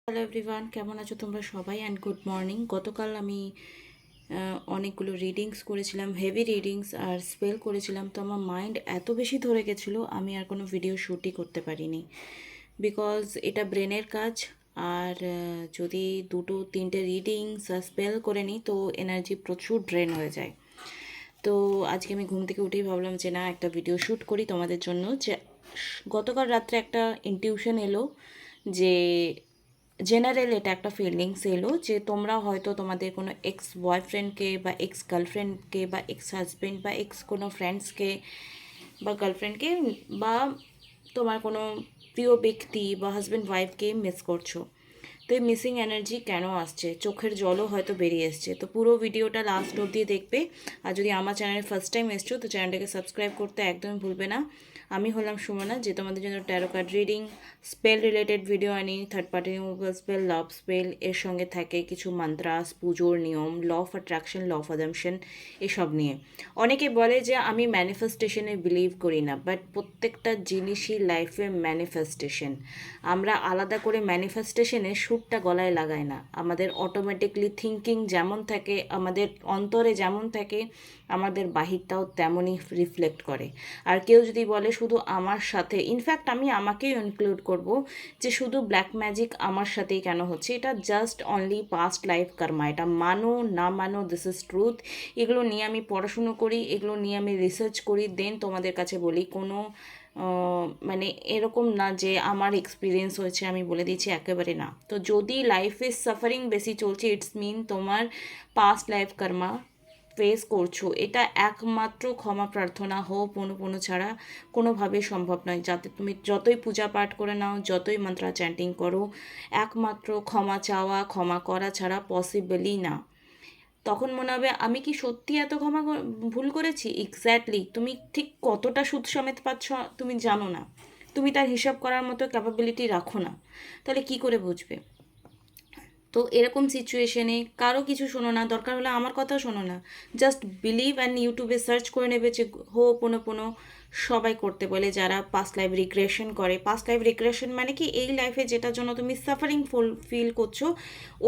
Hello everyone, কেমন আছো তোমরা সবাই? And good morning. গতকাল আমি অনেকগুলো রিডিংস করেছিলাম, হেভি রিডিংস আর স্পেল করেছিলাম। তো আমার মাইন্ড এত বেশি ধরে গেছিলো আমি আর কোনো ভিডিও শ্যুটই করতে পারিনি, বিকজ এটা ব্রেনের কাজ। আর যদি দুটো তিনটে রিডিংস আর স্পেল করে নিই তো এনার্জি প্রচুর ড্রেন হয়ে যায়। তো আজকে আমি ঘুম থেকে উঠেই ভাবলাম যে না, একটা ভিডিও শ্যুট করি তোমাদের জন্য। যে গতকাল রাত্রে একটা ইনটিউশন এলো, যে জেনারেল এটা একটা ফিলিংস এলো যে তোমরা হয়তো তোমাদের কোনো এক্স বয়ফ্রেন্ডকে বা এক্স গার্লফ্রেন্ডকে বা এক্স হাজব্যান্ড বা এক্স কোনো ফ্রেন্ডসকে বা গার্লফ্রেন্ডকে বা তোমার কোনো প্রিয় ব্যক্তি বা হাজব্যান্ড ওয়াইফকে মিস করছো। তো এই মিসিং এনার্জি কেন আসছে, চোখের জলও হয়তো বেরিয়ে এসছে। তো পুরো ভিডিওটা লাস্ট অবধি দেখবে। আর যদি আমার চ্যানেলে ফার্স্ট টাইম এসছো তো চ্যানেলটাকে সাবস্ক্রাইব করতে একদমই ভুলবে না। আমি হলাম সুমনা, যে তোমাদের জন্য tarot card reading, spell related video আনি, third party removal spell, love spell, এর সঙ্গে থাকে কিছু মন্ত্রাস, পুজোর নিয়ম, law of attraction, law of assumption, এসব নিয়ে। অনেকে বলে যে আমি ম্যানিফেস্টেশনে বিলিভ করি না, বাট প্রত্যেকটা জিনিসই লাইফে ম্যানিফেস্টেশন। আমরা আলাদা করে ম্যানিফেস্টেশনে সুরটা গলায় লাগাই না। আমাদের অটোমেটিকলি থিঙ্কিং যেমন থাকে, আমাদের অন্তরে যেমন থাকে, আমাদের বাহিরটাও তেমনই রিফ্লেক্ট করে। আর কেউ যদি বলে শুধু আমার সাথে, ইনফ্যাক্ট আমি আমাকেই ইনক্লুড করব, যে শুধু ব্ল্যাক ম্যাজিক আমার সাথেই কেন হচ্ছে, এটা জাস্ট অনলি পাস্ট লাইফ কর্মা। এটা মানো না মানো, দিস ইজ ট্রুথ। এগুলো নিয়ে আমি পড়াশুনো করি, এগুলো নিয়ে আমি রিসার্চ করি, দেন তোমাদের কাছে বলি। কোনো মানে এরকম না যে আমার এক্সপিরিয়েন্স হয়েছে আমি বলে দিচ্ছি, একেবারে না। তো যদি লাইফে সাফারিং বেশি চলছে, ইটস মিন তোমার পাস্ট লাইফ কর্মা ফেস করছো। এটা একমাত্র ক্ষমা প্রার্থনা হোপোনোপোনো ছাড়া কোনোভাবেই সম্ভব নয়। যাতে তুমি যতই পূজা পাঠ করে নাও, যতই মন্ত্রা চ্যান্টিং করো, একমাত্র ক্ষমা চাওয়া, ক্ষমা করা ছাড়া পসিবলই না। তখন মনে হবে আমি কি সত্যি এত ভুল করেছি। এক্স্যাক্টলি তুমি ঠিক কতটা সুদ সমেত পাচ্ছ তুমি জানো না, তুমি তার হিসাব করার মতো ক্যাপাবিলিটি রাখো না। তাহলে কি করে বুঝবে? তো এরকম সিচুয়েশনে কারো কিছু শোনো না, দরকার হলে আমার কথাও শোনো না। জাস্ট বিলিভ অ্যান্ড ইউটিউবে সার্চ করে নেবে যে হোপোনোপোনো সবাই করতে বলে, যারা পাস্ট লাইফ রিগ্রেশন করে। পাস্ট লাইফ রিগ্রেশন মানে কি, এই লাইফে যেটার জন্য তুমি সাফারিং ফিল করছো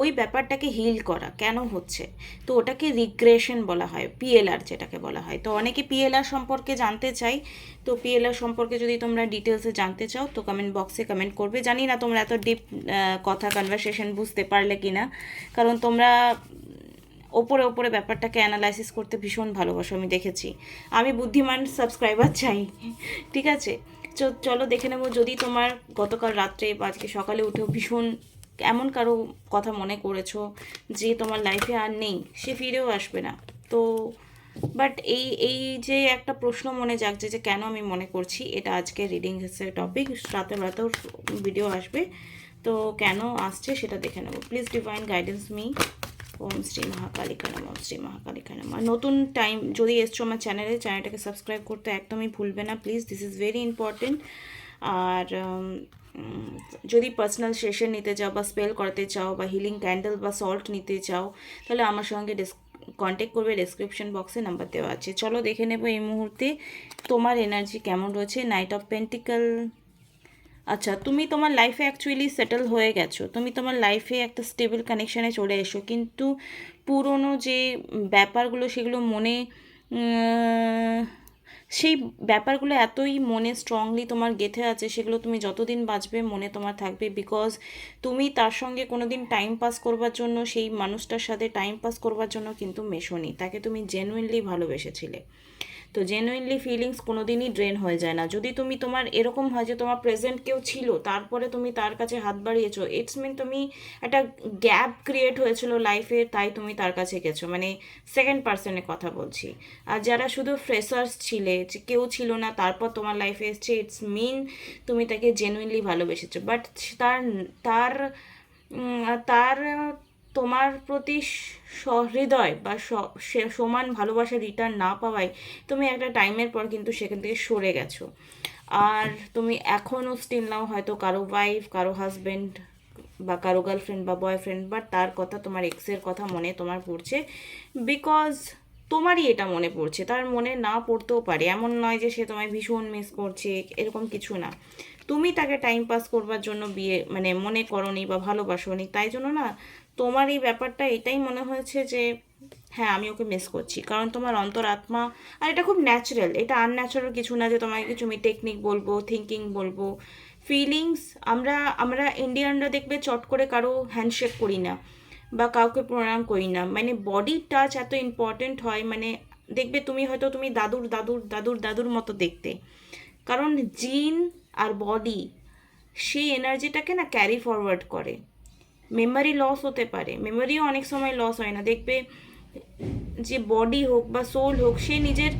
ওই ব্যাপারটাকে হিল করা কেন হচ্ছে, তো ওটাকে রিগ্রেশন বলা হয়, পিএলআর যেটাকে বলা হয়। তো অনেকে পিএলআর সম্পর্কে জানতে চাই। তো পিএলআর সম্পর্কে যদি তোমরা ডিটেলসে জানতে চাও তো কমেন্ট বক্সে কমেন্ট করবে। জানি না তোমরা এত ডিপ কথা কনভারসেশন বুঝতে পারলে কি না, কারণ তোমরা ওপরে ওপরে ব্যাপারটাকে অ্যানালাইসিস করতে ভীষণ ভালোবাসো, আমি দেখেছি। আমি বুদ্ধিমান সাবস্ক্রাইবার চাই, ঠিক আছে? চলো দেখে নেবো। যদি তোমার গতকাল রাত্রে বা আজকে সকালে উঠেও ভীষণ এমন কারো কথা মনে করেছো যে তোমার লাইফে আর নেই, সে ফিরেও আসবে না, তো বাট এই এই যে একটা প্রশ্ন মনে জাগছে যে কেন আমি মনে করছি, এটা আজকে রিডিং এর টপিক। রাতে রাতেও ভিডিও আসবে, তো কেন আসছে সেটা দেখে নেবো। Please divine guidance me. Om Shri Mahakalika নমঃ, ওম শ্রী মহাকালিকা নমঃ। নতুন টাইম যদি এসছো আমার চ্যানেলটাকে সাবস্ক্রাইব করতে একদমই ভুলবে না please, this is very important. আর যদি পার্সোনাল সেশন নিতে চাও বা স্পেল করাতে চাও বা হিলিং ক্যান্ডেল বা সল্ট নিতে চাও, তাহলে আমার সঙ্গে কন্ট্যাক্ট করবে, ডেসক্রিপশন বক্সে নাম্বার দেওয়া আছে। চলো দেখে নেবো এই মুহূর্তে তোমার এনার্জি কেমন রয়েছে। Night of pentacle. আচ্ছা, তুমি তোমার লাইফে অ্যাকচুয়ালি সেটেল হয়ে গেছো, তুমি তোমার লাইফে একটা স্টেবল কানেকশানে চলে এসো, কিন্তু পুরনো যে ব্যাপারগুলো সেগুলো মনে সেই ব্যাপারগুলো এতই মনে স্ট্রংলি তোমার গেঁথে আছে, সেগুলো তুমি যতদিন বাঁচবে মনে তোমার থাকবে। বিকজ তুমি তার সঙ্গে কোনো দিন টাইম পাস করবার জন্য, সেই মানুষটার সাথে টাইম পাস করবার জন্য কিন্তু মেশোনি, তাকে তুমি জেনুইনলি ভালোবেসেছিলে। তো জেনুইনলি ফিলিংস কোনো দিনই ড্রেন হয়ে যায় না। যদি তুমি তোমার এরকম হয় যে তোমার প্রেজেন্ট কেউ ছিল, তারপরে তুমি তার কাছে হাত বাড়িয়েছো, ইটস মিন তুমি একটা গ্যাপ ক্রিয়েট হয়েছিল লাইফে, তাই তুমি তার কাছে গেছো, মানে সেকেন্ড পার্সনের কথা বলছি। আর যারা শুধু ফ্রেশার্স ছিলে, যে কেউ ছিল না তারপর তোমার লাইফে এসছে, ইটস মিন তুমি তাকে জেনুইনলি ভালোবেসেছো। বাট তার তার তার তোমার প্রতি সহৃদয় বা সমান ভালোবাসা রিটার্ন না পাওয়ায় তুমি একটা টাইমের পর কিন্তু সেখান থেকে সরে গেছো। আর তুমি এখনও স্টিল নাও হয়তো কারো ওয়াইফ, কারো হাজব্যান্ড বা কারো গার্লফ্রেন্ড বা বয়ফ্রেন্ড, বাট তার কথা, তোমার এক্সের কথা মনে তোমার পড়ছে। বিকজ তোমারই এটা মনে পড়ছে, তার মনে না পড়তেও পারে, এমন নয় যে সে তোমায় ভীষণ মিস করছে, এরকম কিছু না। তুমি তাকে টাইম পাস করবার জন্য বিয়ে মানে মনে করনি বা ভালোবাসোনি, তাই জন্য না তোমার এই ব্যাপারটা এটাই মনে হয়েছে যে হ্যাঁ আমি ওকে মিস করছি। কারণ তোমার অন্তরাত্মা, আর এটা খুব ন্যাচারাল, এটা আনন্যাচারাল কিছু না যে তোমাকে কিছু আমি টেকনিক বলবো, থিঙ্কিং বলবো। ফিলিংস, আমরা আমরা ইন্ডিয়ানরা দেখবে চট করে কারো হ্যান্ডশেক করি না বা কাউকে প্রণাম করি না, মানে বডি টাচ এত ইম্পর্টেন্ট হয়। মানে দেখবে তুমি হয়তো তুমি দাদুর দাদুর দাদুর দাদুর মতো দেখতে, কারণ জিন আর বডি সেই এনার্জিটাকে না ক্যারি ফরওয়ার্ড করে। মেমোরি লস হতে পারে, মেমোরিও অনেক সময় লস হয় না, দেখবে যে বডি হোক বা সোল হোক সে নিজের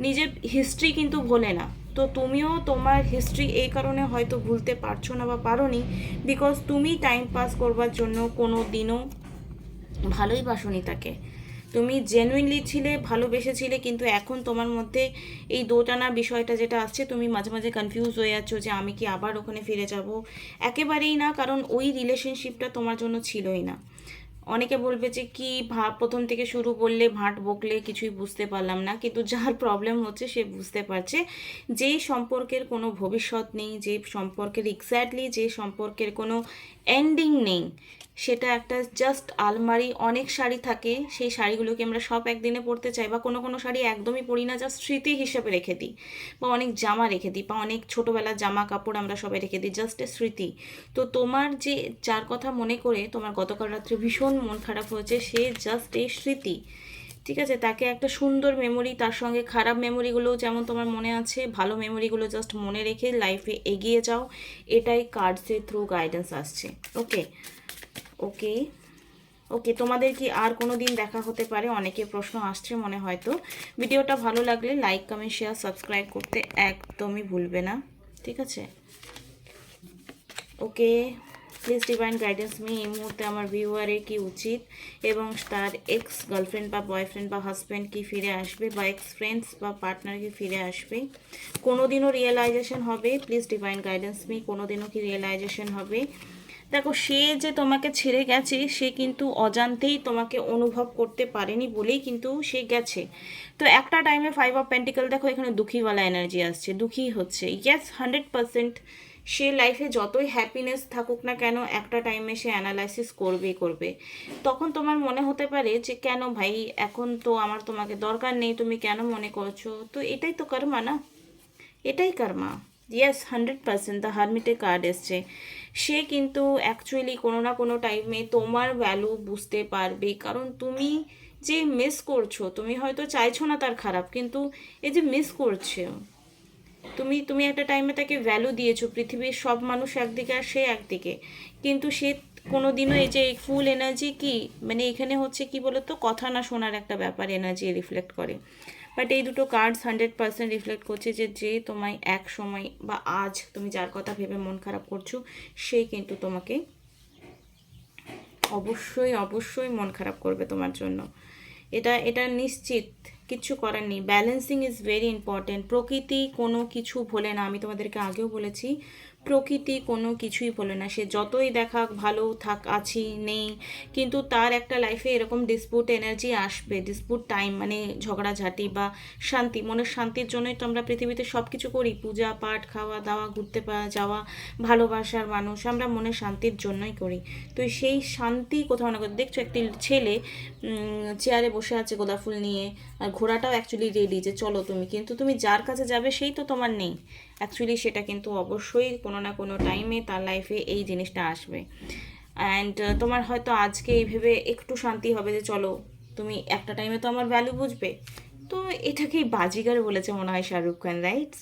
নিজের হিস্ট্রি কিন্তু ভোলে না। তো তুমিও তোমার হিস্ট্রি এই কারণে হয়তো ভুলতে পারছো না বা পারোনি, বিকজ তুমি টাইম পাস করবার জন্য কোনো দিনও ভালোই বাসনি তাকে। তুমি জেনুইনলি ছিলে, ভালোবেসেছিলে, কিন্তু এখন তোমার মধ্যে এই দোটানা বিষয়টা যেটা আসছে, তুমি মাঝে মাঝে কনফিউজ হয়ে যাচ্ছ যে আমি কি আবার ওখানে ফিরে যাব। একেবারেই না, কারণ ওই রিলেশনশিপটা তোমার জন্য ছিলই না। অনেকে বলবে যে কি প্রথম থেকে শুরু বললে ভাট বকলে কিছুই বুঝতে পারলাম না, কিন্তু যার প্রবলেম হচ্ছে সে বুঝতে পারছে। যেই সম্পর্কের কোনো ভবিষ্যৎ নেই, যে সম্পর্কের এক্স্যাক্টলি যে সম্পর্কের কোনো এন্ডিং নেই, সেটা একটা জাস্ট আলমারি, অনেক শাড়ি থাকে, সেই শাড়িগুলোকে আমরা সব একদিনে পরতে চাই, বা কোনো কোনো শাড়ি একদমই পরি না, জাস্ট স্মৃতি হিসেবে রেখে দিই, বা অনেক জামা রেখে দিই, বা অনেক ছোটোবেলার জামা কাপড় আমরা সবাই রেখে দিই, জাস্ট এ স্মৃতি। তো তোমার যে যার কথা মনে করে তোমার গতকাল রাত্রে ভীষণ মন খারাপ হয়েছে, সে জাস্ট এই স্মৃতি, ঠিক আছে? তাকে একটা সুন্দর মেমোরি, তার সঙ্গে খারাপ মেমোরিগুলোও যেমন তোমার মনে আছে, ভালো মেমোরিগুলো জাস্ট মনে রেখে লাইফে এগিয়ে যাও, এটাই কার্ডসের থ্রু গাইডেন্স আসছে। ওকে ওকে ওকে, তোমাদের কি আর কোনো দিন দেখা হতে পারে? অনেকে প্রশ্ন আসছে মনে হয়তো। ভিডিওটা ভালো লাগলে লাইক কমেন্ট শেয়ার সাবস্ক্রাইব করতে একদমই ভুলবে না, ঠিক আছে? ওকে, প্লিজ ডিভাইন গাইডেন্স মি, এই মুহূর্তে আমার ভিউয়ারের কি উচিত, এবং তার এক্স গার্লফ্রেন্ড বা বয়ফ্রেন্ড বা হাজব্যান্ড কি ফিরে আসবে, বা এক্স ফ্রেন্ডস বা পার্টনার কি ফিরে আসবে, কোনো দিনও রিয়েলাইজেশন হবে? প্লিজ ডিভাইন গাইডেন্স মি, কোনো দিনও কি রিয়েলাইজেশন হবে? দেখো, সে যে তোমাকে ছেড়ে গেছে সে কিন্তু অজান্তেই তোমাকে অনুভব করতে পারেনি বলেই কিন্তু সে গেছে। তো একটা টাইমে 5 অফ পেন্টিকল, দেখো এখানে দুঃখীওয়ালা এনার্জি আসছে, দুঃখী হচ্ছে, ইয়েস 100%। সে লাইফে যতই হ্যাপিনেস থাকুক না কেন, একটা টাইমে সে অ্যানালাইসিস করবেই করবে। তখন তোমার মনে হতে পারে যে কেন ভাই, এখন তো আমার তোমাকে দরকার নেই, তুমি কেন মনে করছো? তো এটাই তো কর্মা না, এটাই কর্মা। ইয়েস 100%, দ্য হারমিটের কার্ড এসছে। সে কিন্তু অ্যাকচুয়ালি কোনো না কোনো টাইমে তোমার ভ্যালু বুঝতে পারবে, কারণ তুমি যে মিস করছো, তুমি হয়তো চাইছো না তার খারাপ, কিন্তু এই যে মিস করছো, তুমি তুমি একটা টাইমে তাকে ভ্যালু দিয়েছো, পৃথিবীর সব মানুষ একদিকে আর সে একদিকে, কিন্তু সে কোনো দিনও এই যে ফুল এনার্জি কি, মানে এখানে হচ্ছে কি বলতো, কথা না শোনার একটা ব্যাপার এনার্জি রিফ্লেক্ট করে। বাট এই দুটো কার্ডস 100% রিফ্লেক্ট করছে যে যে তোমায় এক সময় বা আজ তুমি যার কথা ভেবে মন খারাপ করছো, সে কিন্তু তোমাকে অবশ্যই অবশ্যই মন খারাপ করবে তোমার জন্য, এটা এটা নিশ্চিত। কিচ্ছু করার নেই, ব্যালেন্সিং ইজ ভেরি ইম্পর্টেন্ট। প্রকৃতি কোনো কিছু ভোলে না, আমি তোমাদেরকে আগেও বলেছি, প্রকৃতি কোনো কিছুই বলে না। সে যতই দেখাক ভালো থাক, আছি নেই, কিন্তু তার একটা লাইফে এরকম ডিসপুট এনার্জি আসবে, ডিসপুট টাইম, মানে ঝগড়াঝাটি বা শান্তি, মনের শান্তির জন্যই তো আমরা পৃথিবীতে সব কিছু করি, পূজা পাঠ, খাওয়া দাওয়া, ঘুরতে যাওয়া, ভালোবাসার মানুষ, আমরা মনের শান্তির জন্যই করি। তো সেই শান্তি কোথাও না কোথাও, দেখছো একটি ছেলে চেয়ারে বসে আছে গোলাপ ফুল নিয়ে, আর ঘোড়াটাও অ্যাকচুয়ালি রেডি যে চলো তুমি, কিন্তু তুমি যার কাছে যাবে সেই তো তোমার নেই। অ্যাকচুয়ালি সেটা কিন্তু অবশ্যই কোনো না কোনো টাইমে তার লাইফে এই জিনিসটা আসবে। অ্যান্ড তোমার হয়তো আজকে এই ভেবে একটু শান্তি হবে যে চলো তুমি একটা টাইমে তো আমার ভ্যালু বুঝবে। তো এটাকেই বাজিগার বলেছে মনে হয় শাহরুখ খান, রাইটস?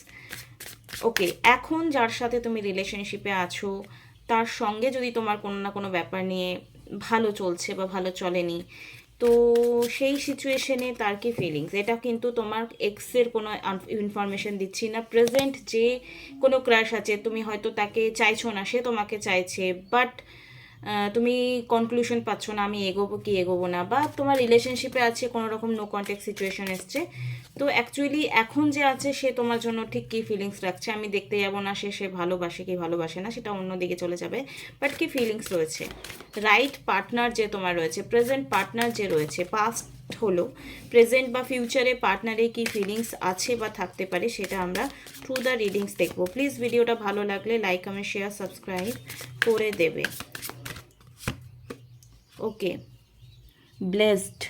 ওকে, এখন যার সাথে তুমি রিলেশনশিপে আছো, তার সঙ্গে যদি তোমার কোনো না কোনো ব্যাপার নিয়ে ভালো চলছে বা ভালো চলেনি, তো সেই সিচুয়েশনে তার কি ফিলিংস, এটা কিন্তু তোমার এক্সের কোনো ইনফরমেশন দিচ্ছি না। প্রেজেন্ট যে কোনো ক্রাশ আছে, তুমি হয়তো তাকে চাইছো না, সে তোমাকে চাইছে, বাট তুমি কনক্লুশন পাচ্ছ না আমি এগোবো কি এগোবো না, বা তোমার রিলেশনশিপে আছে কোনো রকম নো কন্ট্যাক্ট সিচুয়েশন এসছে। তো অ্যাকচুয়ালি এখন যে আছে সে তোমার জন্য ঠিক কী ফিলিংস রাখছে আমি দেখতে যাবো না, সে ভালোবাসে কি ভালোবাসে না সেটা অন্যদিকে চলে যাবে, বাট কি ফিলিংস রয়েছে। রাইট পার্টনার যে তোমার রয়েছে, প্রেজেন্ট পার্টনার যে রয়েছে, পাস্ট হলো। প্রেজেন্ট বা ফিউচারে পার্টনারে কি ফিলিংস আছে বা থাকতে পারে সেটা আমরা থ্রু দ্য রিডিংস দেখবো। প্লিজ ভিডিওটা ভালো লাগলে লাইক, কমেন্ট, শেয়ার, সাবস্ক্রাইব করে দেবে। ওকে, blessed.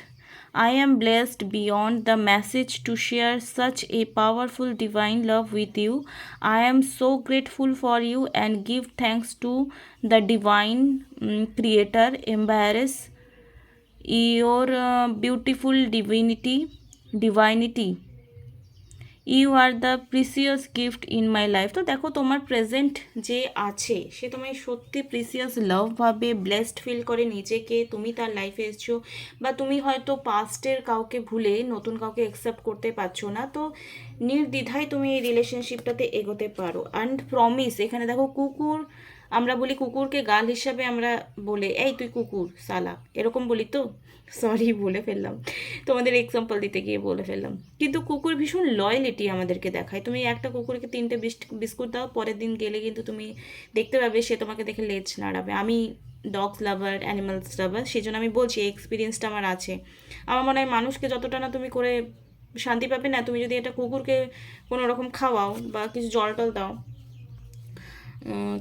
I am blessed beyond the message to share such a powerful divine love with you. I am so grateful for you and give thanks to the divine creator. Embrace your beautiful divinity. You are the precious gift in my life. তো দেখো, তোমার present যে আছে সে তোমায় সত্যি precious লাভ ভাবে, blessed feel করে নিজেকে, তুমি তার লাইফে এসছো, বা তুমি হয়তো পাস্টের কাউকে ভুলে নতুন কাউকে অ্যাকসেপ্ট করতে পারছো না, তো নির্দ্বিধায় তুমি এই রিলেশনশিপটাতে এগোতে পারো। অ্যান্ড প্রমিস, এখানে দেখো কুকুর, আমরা বলি কুকুরকে গাল হিসাবে আমরা বলে, এই তুই কুকুর সালা, এরকম বলি তো, সরি বলে ফেললাম, তোমাদের এক্সাম্পল দিতে গিয়ে বলে ফেললাম। কিন্তু কুকুর ভীষণ লয়্যালিটি আমাদেরকে দেখায়। তুমি একটা কুকুরকে 3টে বিস্কুট দাও, পরের দিন গেলে কিন্তু তুমি দেখতে পাবে সে তোমাকে দেখে লেজ নাড়াবে। আমি ডগস লাভার, অ্যানিমালস লাভার, সেই জন্য আমি বলছি এই এক্সপিরিয়েন্সটা আমার আছে। আমার মনে হয় মানুষকে যতটা না তুমি করে শান্তি পাবে না, তুমি যদি একটা কুকুরকে কোনো রকম খাওয়াও বা কিছু জল টল দাও,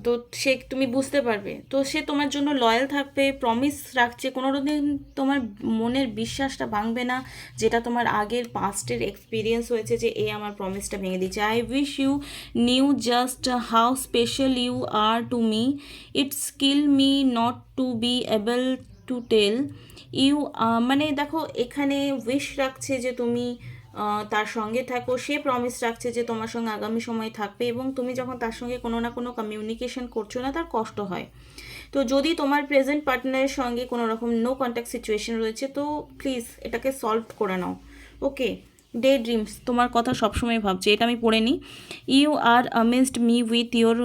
তো সে তুমি বুঝতে পারবে, তো সে তোমার জন্য লয়াল থাকবে, প্রমিস রাখছে, কোনো দিন তোমার মনের বিশ্বাসটা ভাঙবে না, যেটা তোমার আগের পাস্টের এক্সপিরিয়েন্স হয়েছে যে এ আমার প্রমিসটা ভেঙে দিচ্ছে। I wish you knew just how special you are to me. It's kill me not to be able to tell you. মানে দেখো, এখানে উইশ রাখছে যে তুমি তার সঙ্গে থাকো, সে প্রমিস রাখছে যে তোমার সঙ্গে আগামী সময় থাকবে, এবং তুমি যখন তার সঙ্গে কোনো না কোনো কমিউনিকেশন করছো না, তার কষ্ট হয়। তো যদি তোমার প্রেজেন্ট পার্টনারের সঙ্গে কোনো রকম নো কন্ট্যাক্ট সিচুয়েশন রয়েছে, তো প্লিজ এটাকে সলভ করে নাও। ওকে, ডে ড্রিমস তোমার কথা সবসময় ভাবছে, এটা আমি পড়ে নিই। You are amazed me with your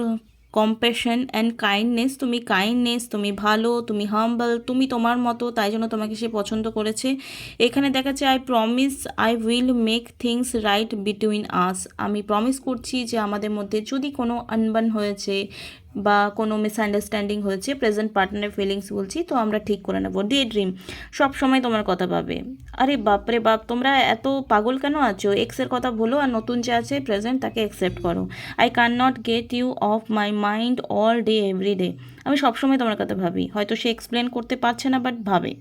compassion and kindness. তুমি কাইন্ডনেস, তুমি ভালো, তুমি হাম্বল, তুমি তোমার মতো, তাই জন্য তোমাকে সে পছন্দ করেছে। এখানে দেখাচ্ছে I promise I will make things right between us. আমি প্রমিস করছি যে আমাদের মধ্যে যদি কোনো আনবান হয়েছে বা কোনো মিসআন্ডারস্ট্যান্ডিং হয়েছে, প্রেজেন্ট পার্টনারের ফিলিংস বলছি, তো আমরা ঠিক করে নেবো। ডে ড্রিম, সব সময় তোমার কথা পাবে। আরে বাপরে বাপ, তোমরা এত পাগল কেন আছো? এক্সের কথা বলো আর নতুন যে আছে প্রেজেন্ট তাকে অ্যাকসেপ্ট করো। I can not get you of my mind all day every day. আমি সবসময় তোমার কথা ভাবি, হয়তো সে এক্সপ্লেন করতে পারছে না, বাট ভাবে।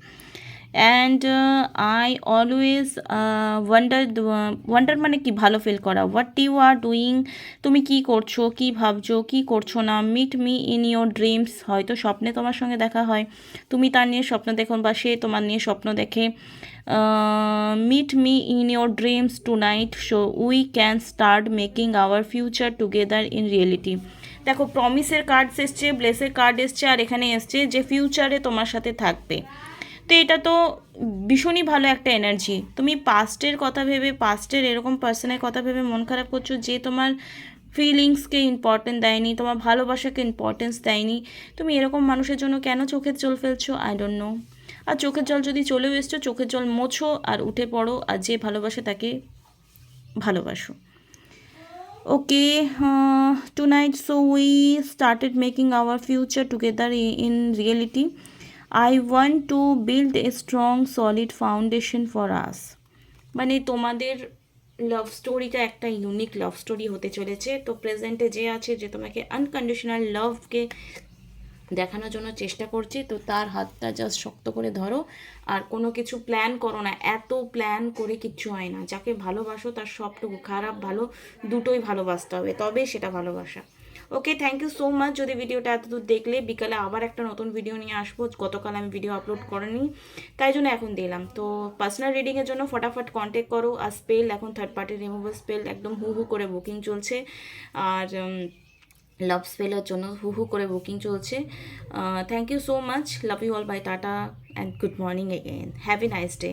অ্যান্ড আই অলওয়েজ ওয়ান্ডার মানে কি, ভালো ফিল করা। হোয়াট ইউ আর ডুইং, তুমি কি করছো, কি ভাবছো, কি করছো না। Meet me in your dreams, হয়তো স্বপ্নে তোমার সঙ্গে দেখা হয়, তুমি তার নিয়ে স্বপ্ন দেখো বা সে তোমার নিয়ে স্বপ্ন দেখে। Meet me in your dreams tonight so we can start making our future together in reality. দেখো, প্রমিসের কার্ডস এসছে, ব্লেসের কার্ড এসছে, আর এখানে এসছে যে ফিউচারে তোমার সাথে থাকবে। তো এটা তো ভীষণই ভালো একটা এনার্জি। তুমি পাস্টের কথা ভেবে, পাস্টের এরকম পার্সনের কথা ভেবে মন খারাপ করছো যে তোমার ফিলিংসকে ইম্পর্টেন্ট দেয়নি, তোমার ভালোবাসাকে ইম্পর্টেন্স দেয়নি, তুমি এরকম মানুষের জন্য কেন চোখের জল ফেলছো? I don't know. আর চোখের জল যদি চলেও এসছো, চোখের জল মোছো আর উঠে পড়ো, আর যে ভালোবাসে তাকে ভালোবাসো। Okay, tonight so we started making our future together in reality. I want to build a strong solid foundation for us। মানে তোমাদের লাভ স্টোরিটা একটা ইউনিক লাভ স্টোরি হতে চলেছে। তো প্রেজেন্টে যে আছে, যে তোমাকে আনকন্ডিশনাল লাভকে দেখানোর জন্য চেষ্টা করছে, তো তার হাতটা জাস্ট শক্ত করে ধরো, আর কোনো কিছু প্ল্যান করো না। এত প্ল্যান করে কিচ্ছু হয় না। যাকে ভালোবাসো তার সবটুকু, খারাপ ভালো দুটোই ভালোবাসতে হবে, তবে সেটা ভালোবাসা। ওকে, থ্যাংক ইউ সো মাচ। যদি ভিডিওটা এতদূর দেখলে, বিকালে আবার একটা নতুন ভিডিও নিয়ে আসবো। গতকাল আমি ভিডিও আপলোড করিনি, তাই জন্য এখন দিলাম। তো পার্সোনাল রিডিংয়ের জন্য ফটাফট কন্ট্যাক্ট করো। আর স্পেল, এখন থার্ড পার্টি রিমুভাল স্পেল একদম হু হু করে বুকিং চলছে, আর লাভ স্পেলের জন্য হু হু করে বুকিং চলছে। Thank you so much, love you all, bye, tata and good morning again, have a nice day.